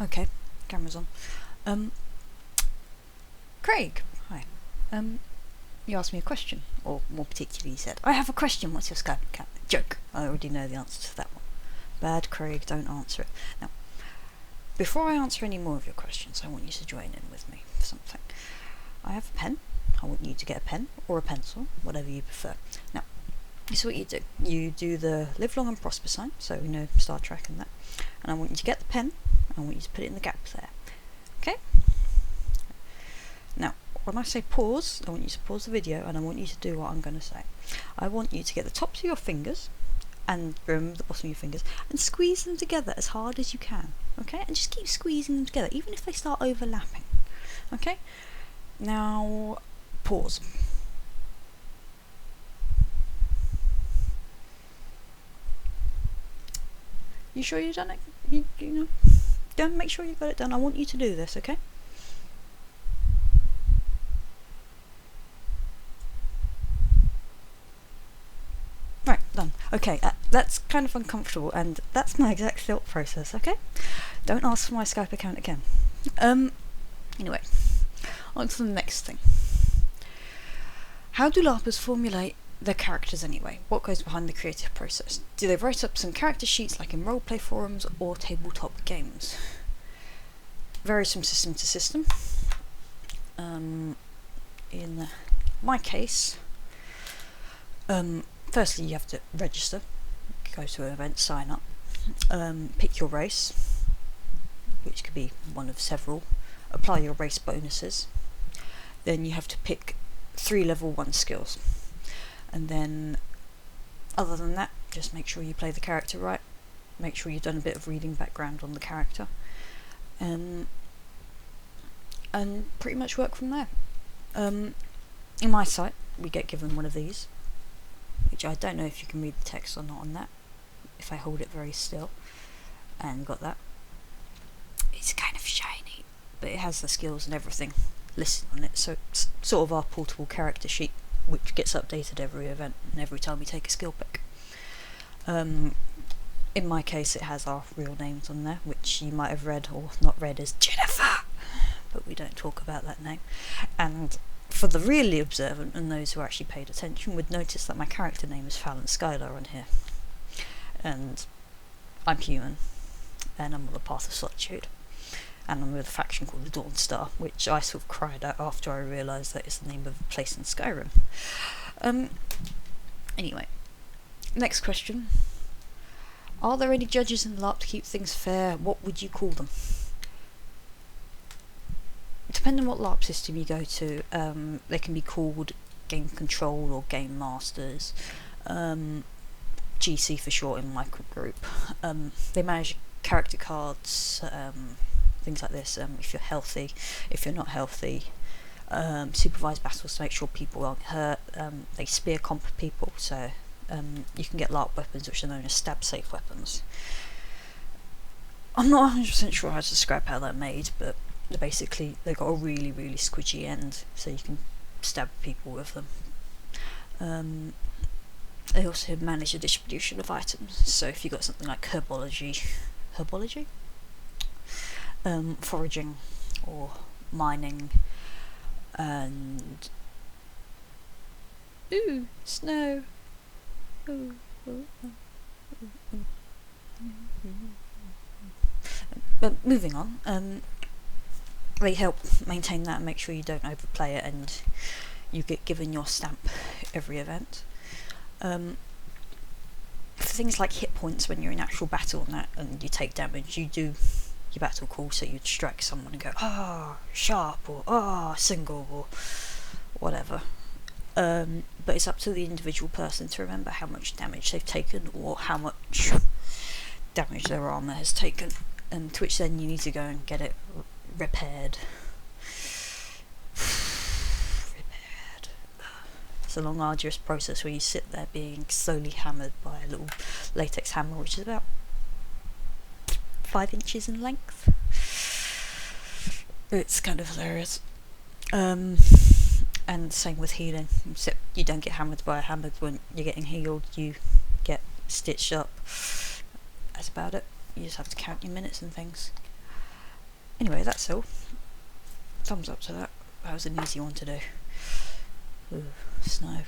Okay, camera's on. Craig, hi. You asked me a question, or more particularly, you said, "I have a question. What's your Skype account?" Joke. I already know the answer to that one. Bad, Craig. Don't answer it. Now, before I answer any more of your questions, I want you to join in with me for something. I have a pen. I want you to get a pen or a pencil, whatever you prefer. Now, this is what you do. You do the live long and prosper sign, so we know Star Trek and that. And I want you to get the pen. I want you to put it in the gap there. Okay? Now, when I say pause, I want you to pause the video and I want you to do what I'm going to say. I want you to get the tops of your fingers and remember the bottom of your fingers and squeeze them together as hard as you can. Okay? And just keep squeezing them together, even if they start overlapping. Okay? Now, pause. You sure you've done it? You know? Don't make sure you've got it done. I want you to do this, okay? Right, done. Okay, that's kind of uncomfortable, and that's my exact thought process, okay? Don't ask for my Skype account again. Anyway, on to the next thing. How do LARPers formulate their characters anyway? What goes behind the creative process? Do they write up some character sheets like in roleplay forums or tabletop games? Varies from system to system. In my case, firstly you have to register, go to an event, sign up, pick your race, which could be one of several, apply your race bonuses, then you have to pick 3 level 1 skills, and then other than that, just make sure you play the character right, make sure you've done a bit of reading background on the character, and pretty much work from there. In my site, we get given one of these, which I don't know if you can read the text or not on that, if I hold it very still, and got that. It's kind of shiny, but it has the skills and everything listed on it, so it's sort of our portable character sheet, which gets updated every event and every time we take a skill pick. In my case, it has our real names on there, which you might have read or not read as Jennifer, but we don't talk about that name. And for the really observant and those who actually paid attention would notice that my character name is Fallon Skylar on here, and I'm human, and I'm on the path of solitude, and I'm with a faction called the Dawn Star, which I sort of cried out after I realised that it's the name of a place in Skyrim. Anyway, next question. Are there any judges in LARP to keep things fair? What would you call them? Depending on what LARP system you go to, they can be called Game Control or Game Masters, GC for short in my group. They manage character cards, things like this, if you're healthy, if you're not healthy, supervise battles to make sure people aren't hurt, they spear comp people, so you can get LARP weapons which are known as stab safe weapons. I'm not 100% sure how to describe how they're made, but basically they've got a really, really squidgy end, so you can stab people with them. They also manage the distribution of items, so if you've got something like herbology, foraging or mining, and snow. But moving on, they help maintain that and make sure you don't overplay it and you get given your stamp every event. For things like hit points when you're in actual battle and that, and you take damage, you do your battle call, so you'd strike someone and go, sharp, or single, or whatever. But it's up to the individual person to remember how much damage they've taken or how much damage their armour has taken, and to which then you need to go and get it repaired. It's a long, arduous process where you sit there being slowly hammered by a little latex hammer, which is about 5 inches in length. It's kind of hilarious. And same with healing, except you don't get hammered by a hammer when you're getting healed, you get stitched up. That's about it. You just have to count your minutes and things. Anyway, that's all. Thumbs up to that. That was an easy one to do. Ooh, snow.